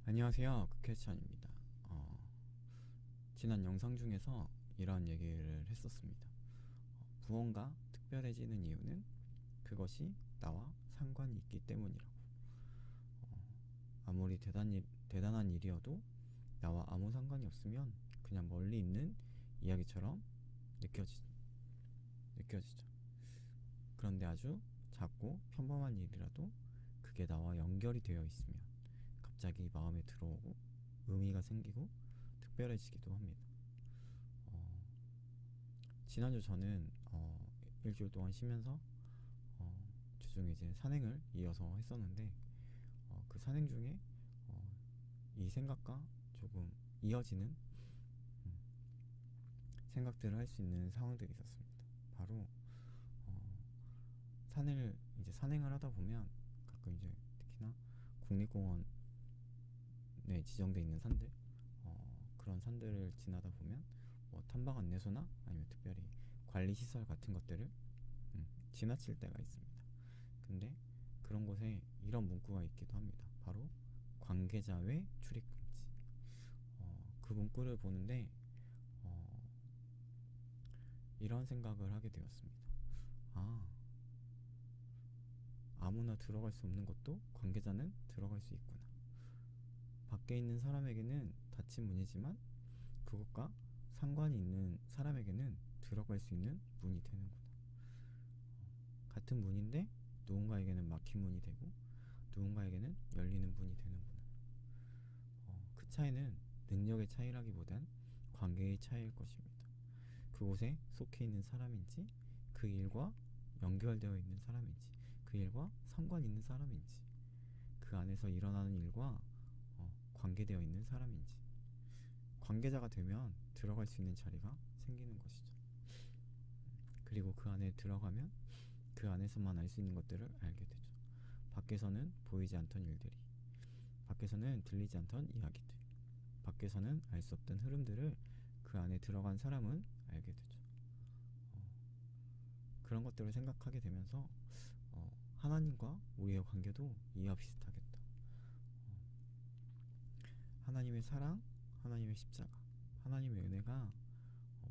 안녕하세요. 크케찬입니다. 지난 영상 중에서 이런 얘기를 했었습니다. 무언가 특별해지는 이유는 그것이 나와 상관이 있기 때문이라고. 아무리 대단한 일이어도 나와 아무 상관이 없으면 그냥 멀리 있는 이야기처럼 느껴지, 느껴지죠. 그런데 아주 작고 평범한 일이라도 그게 나와 연결이 되어 있으면 갑자기 마음에 들어오고 의미가 생기고 특별해지기도 합니다. 어, 지난주 저는 일주일 동안 쉬면서 주중에 이제 산행을 이어서 했었는데 그 산행 중에 어, 이 생각과 조금 이어지는 음, 생각들을 할 수 있는 상황들이 있었습니다. 바로 어, 산을 이제 산행을 하다 보면 가끔 이제 특히나 국립공원에 지정돼 있는 산들, 그런 산들을 지나다 보면 뭐 탐방 안내소나 아니면 특별히 관리 시설 같은 것들을 지나칠 때가 있습니다. 근데 그런 곳에 이런 문구가 있기도 합니다. 바로 관계자 외 출입 금지. 그 문구를 보는데 어, 이런 생각을 하게 되었습니다. 아, 아무나 들어갈 수 없는 곳도 관계자는 들어갈 수 있구나. 밖에 있는 사람에게는 닫힌 문이지만 그것과 상관이 있는 사람에게는 들어갈 수 있는 문이 되는구나. 같은 문인데 누군가에게는 막힌 문이 되고 누군가에게는 열리는 문이 되는구나. 그 차이는 능력의 차이라기보단 관계의 차이일 것입니다. 그곳에 속해 있는 사람인지 그 일과 연결되어 있는 사람인지 그 일과 상관 있는 사람인지 그 안에서 일어나는 일과 관계되어 있는 사람인지 관계자가 되면 들어갈 수 있는 자리가 생기는 것이죠. 그리고 그 안에 들어가면 그 안에서만 알 수 있는 것들을 알게 되죠. 밖에서는 보이지 않던 일들이, 밖에서는 들리지 않던 이야기들, 밖에서는 알 수 없던 흐름들을 그 안에 들어간 사람은 알게 되죠. 그런 것들을 생각하게 되면서 하나님과 우리의 관계도 이와 비슷하겠다. 하나님의 사랑, 하나님의 십자가, 하나님의 은혜가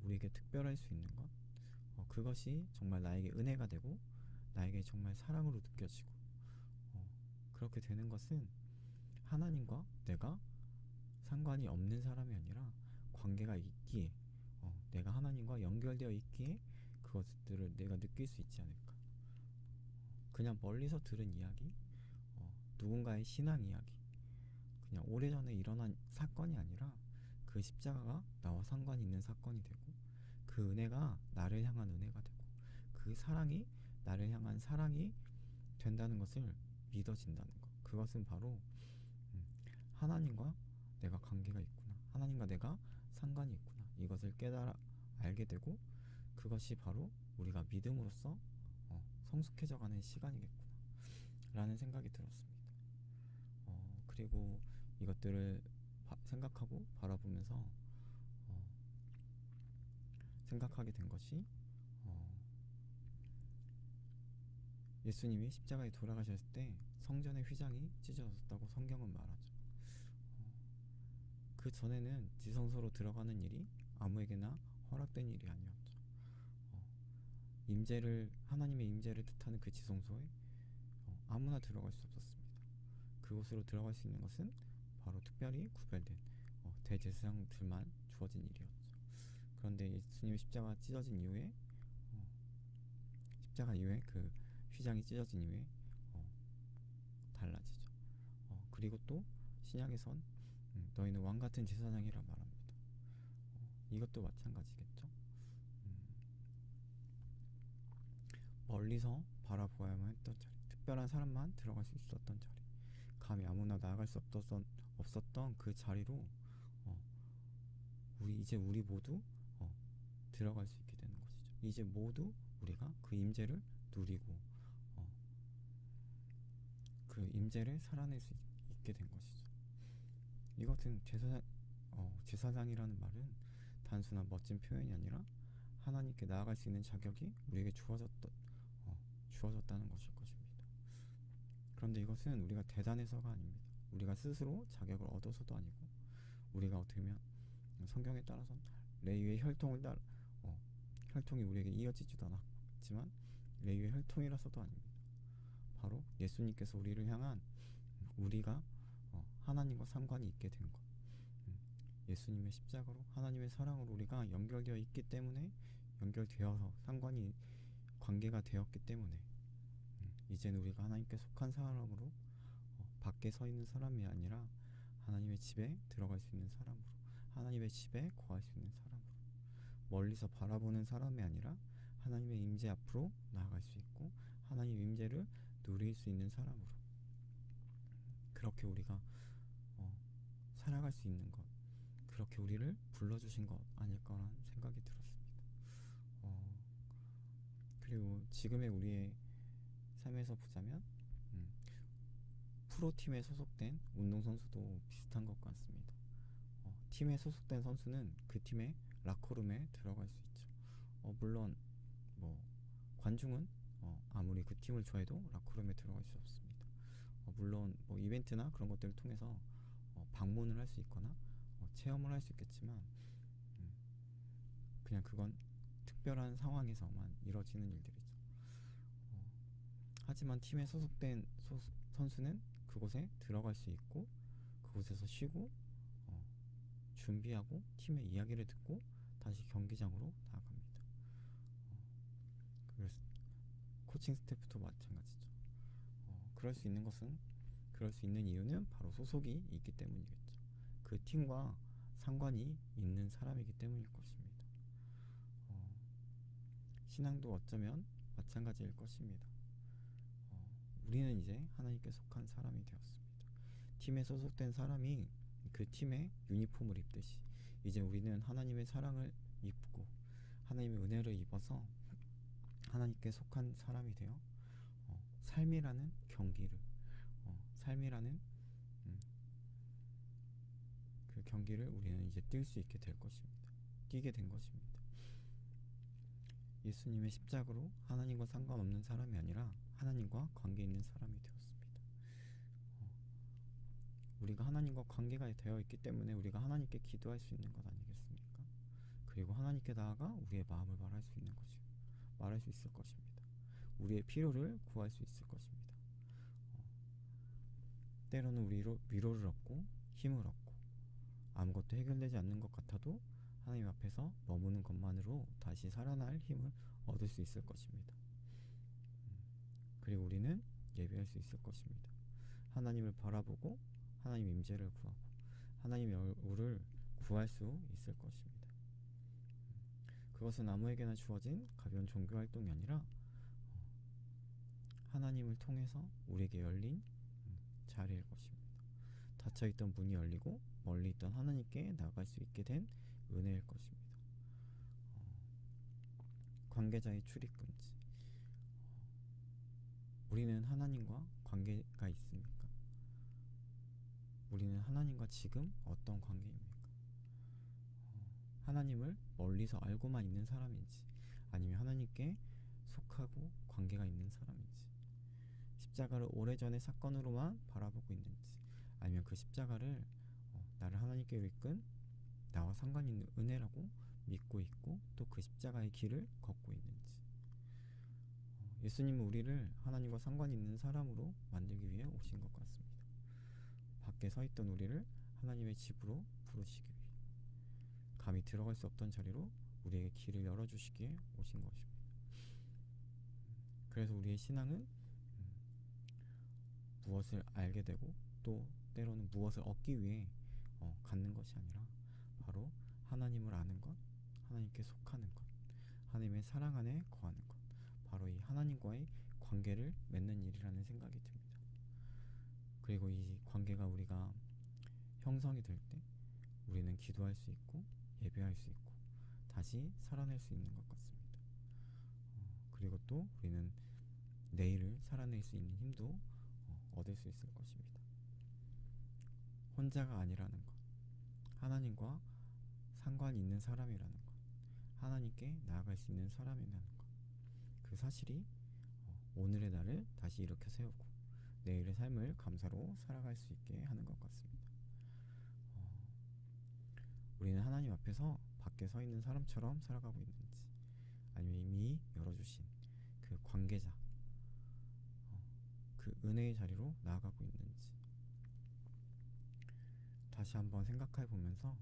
우리에게 특별할 수 있는 것, 그것이 정말 나에게 은혜가 되고 나에게 정말 사랑으로 느껴지고 그렇게 되는 것은 하나님과 내가 상관이 없는 사람이 아니라 관계가 있기에, 내가 하나님과 연결되어 있기에 그것들을 내가 느낄 수 있지 않을까. 그냥 멀리서 들은 이야기, 누군가의 신앙 이야기, 그냥 오래전에 일어난 사건이 아니라 그 십자가가 나와 상관이 있는 사건이 되고 그 은혜가 나를 향한 은혜가 되고 그 사랑이 나를 향한 사랑이 된다는 것을 믿어진다는 것. 그것은 바로 하나님과 내가 관계가 있구나. 하나님과 내가 상관이 있구나. 이것을 깨달아 알게 되고 그것이 바로 우리가 믿음으로써 성숙해져가는 시간이겠구나 라는 생각이 들었습니다. 그리고 이것들을 생각하고 바라보면서 생각하게 된 것이 예수님이 십자가에 돌아가셨을 때 성전의 휘장이 찢어졌다고 성경은 말하죠. 그 전에는 지성소로 들어가는 일이 아무에게나 허락된 일이 아니었죠. 하나님의 임재를 뜻하는 그 지성소에 아무나 들어갈 수 없었습니다. 그곳으로 들어갈 수 있는 것은 바로 특별히 구별된 대제사장들만 주어진 일이었죠. 그런데 예수님의 십자가 찢어진 이후에 십자가 이후에 그 휘장이 찢어진 이후에 달라지죠. 그리고 또 신약에선 너희는 왕같은 제사장이라 말합니다. 이것도 마찬가지겠죠. 멀리서 바라보아야만 했던 자리, 특별한 사람만 들어갈 수 있었던 자리, 감히 아무나 나아갈 수 없었던 그 자리로 우리 모두 들어갈 수 있게 되는 것이죠. 이제 모두 우리가 그 임재를 누리고 그 임재를 살아낼 수 있게 된 것이죠. 이것은 제사장이라는 말은 단순한 멋진 표현이 아니라 하나님께 나아갈 수 있는 자격이 우리에게 주어졌다는 것일 것입니다. 그런데 이것은 우리가 대단해서가 아닙니다. 우리가 스스로 자격을 얻어서도 아니고, 우리가 어떻게 보면 성경에 따라서 레위의 혈통을 혈통이 우리에게 이어지지도 않았지만 레위의 혈통이라서도 아닙니다. 바로 예수님께서 우리를 향한, 우리가 하나님과 상관이 있게 된 것, 예수님의 십자가로 하나님의 사랑으로 우리가 연결되어 있기 때문에, 연결되어서 상관이 관계가 되었기 때문에 이제는 우리가 하나님께 속한 사람으로, 밖에 서 있는 사람이 아니라 하나님의 집에 들어갈 수 있는 사람으로, 하나님의 집에 거할 수 있는 사람으로, 멀리서 바라보는 사람이 아니라 하나님의 임재 앞으로 나아갈 수 있고 하나님의 임재를 누릴 수 있는 사람으로, 그렇게 우리가 살아갈 수 있는 것, 그렇게 우리를 불러주신 것 아닐까라는 생각이 들었습니다. 그리고 지금의 우리의 삶에서 보자면 프로팀에 소속된 운동선수도 비슷한 것 같습니다. 팀에 소속된 선수는 그 팀의 라커룸에 들어갈 수 있죠. 물론 뭐 관중은 아무리 그 팀을 좋아해도 라커룸에 들어갈 수 없습니다. 물론 뭐 이벤트나 그런 것들을 통해서 방문을 할 수 있거나 체험을 할 수 있겠지만, 그냥 그건 특별한 상황에서만 이뤄지는 일들이죠. 하지만 팀에 소속된 선수는 그곳에 들어갈 수 있고, 그곳에서 쉬고 준비하고 팀의 이야기를 듣고 다시 경기장으로 나아갑니다. 그래서 코칭 스태프도 마찬가지죠. 그럴 수 있는 것은, 그럴 수 있는 이유는 바로 소속이 있기 때문이겠죠. 그 팀과 상관이 있는 사람이기 때문일 것입니다. 신앙도 어쩌면 마찬가지일 것입니다. 우리는 이제 하나님께 속한 사람이 되었습니다. 팀에 소속된 사람이 그 팀의 유니폼을 입듯이 이제 우리는 하나님의 사랑을 입고 하나님의 은혜를 입어서 하나님께 속한 사람이 되어 삶이라는 경기를, 삶이라는 그 경기를 우리는 이제 뛸 수 있게 될 것입니다. 뛰게 된 것입니다. 예수님의 십자가로 하나님과 상관없는 사람이 아니라 하나님과 관계 있는 사람이 되었습니다. 우리가 하나님과 관계가 되어 있기 때문에 우리가 하나님께 기도할 수 있는 것 아니겠습니까? 그리고 하나님께 나아가 우리의 마음을 말할 수 있을 것입니다. 우리의 필요를 구할 수 있을 것입니다. 때로는 우리로 위로를 얻고 힘을 얻고 아무것도 해결되지 않는 것 같아도 하나님 앞에서 머무는 것만으로 다시 살아날 힘을 얻을 수 있을 것입니다. 그리고 우리는 예배할 수 있을 것입니다. 하나님을 바라보고 하나님 임재를 구하고 하나님의 얼굴을 구할 수 있을 것입니다. 그것은 아무에게나 주어진 가벼운 종교 활동이 아니라 하나님을 통해서 우리에게 열린 자리일 것입니다. 닫혀있던 문이 열리고 멀리 있던 하나님께 나아갈 수 있게 된 은혜일 것입니다. 관계자의 출입금지. 우리는 하나님과 관계가 있습니까? 우리는 하나님과 지금 어떤 관계입니까? 하나님을 멀리서 알고만 있는 사람인지, 아니면 하나님께 속하고 관계가 있는 사람인지, 십자가를 오래전의 사건으로만 바라보고 있는지, 아니면 그 십자가를 나를 하나님께 이끈 나와 상관 있는 은혜라고 믿고 있고 또 그 십자가의 길을 걷고 있는지. 예수님은 우리를 하나님과 상관이 있는 사람으로 만들기 위해 오신 것 같습니다. 밖에 서 있던 우리를 하나님의 집으로 부르시기 위해, 감히 들어갈 수 없던 자리로 우리에게 길을 열어주시기에 오신 것입니다. 그래서 우리의 신앙은 무엇을 알게 되고 또 때로는 무엇을 얻기 위해 갖는 것이 아니라 바로 하나님을 아는 것, 하나님께 속하는 것, 하나님의 사랑 안에 거하는 것, 바로 이 하나님과의 관계를 맺는 일이라는 생각이 듭니다. 그리고 이 관계가 우리가 형성이 될 때 우리는 기도할 수 있고 예배할 수 있고 다시 살아낼 수 있는 것 같습니다. 그리고 또 우리는 내일을 살아낼 수 있는 힘도 얻을 수 있을 것입니다. 혼자가 아니라는 것, 하나님과 상관이 있는 사람이라는 것, 하나님께 나아갈 수 있는 사람이라는 것, 그 사실이 오늘의 나를 다시 일으켜 세우고 내일의 삶을 감사로 살아갈 수 있게 하는 것 같습니다. 어, 우리는 하나님 앞에서 밖에 서 있는 사람처럼 살아가고 있는지, 아니면 이미 열어주신 그 관계자, 그 은혜의 자리로 나아가고 있는지 다시 한번 생각해 보면서,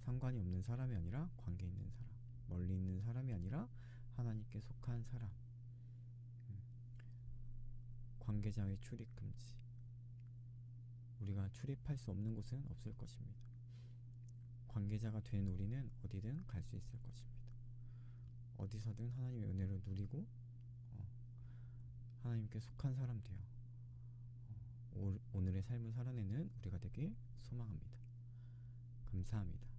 상관이 없는 사람이 아니라 관계 있는 사람, 멀리 있는 사람이 아니라 하나님께 속한 사람, 관계자의 출입 금지. 우리가 출입할 수 없는 곳은 없을 것입니다. 관계자가 된 우리는 어디든 갈 수 있을 것입니다. 어디서든 하나님의 은혜를 누리고 하나님께 속한 사람 되어 오늘의 삶을 살아내는 우리가 되길 소망합니다. 감사합니다.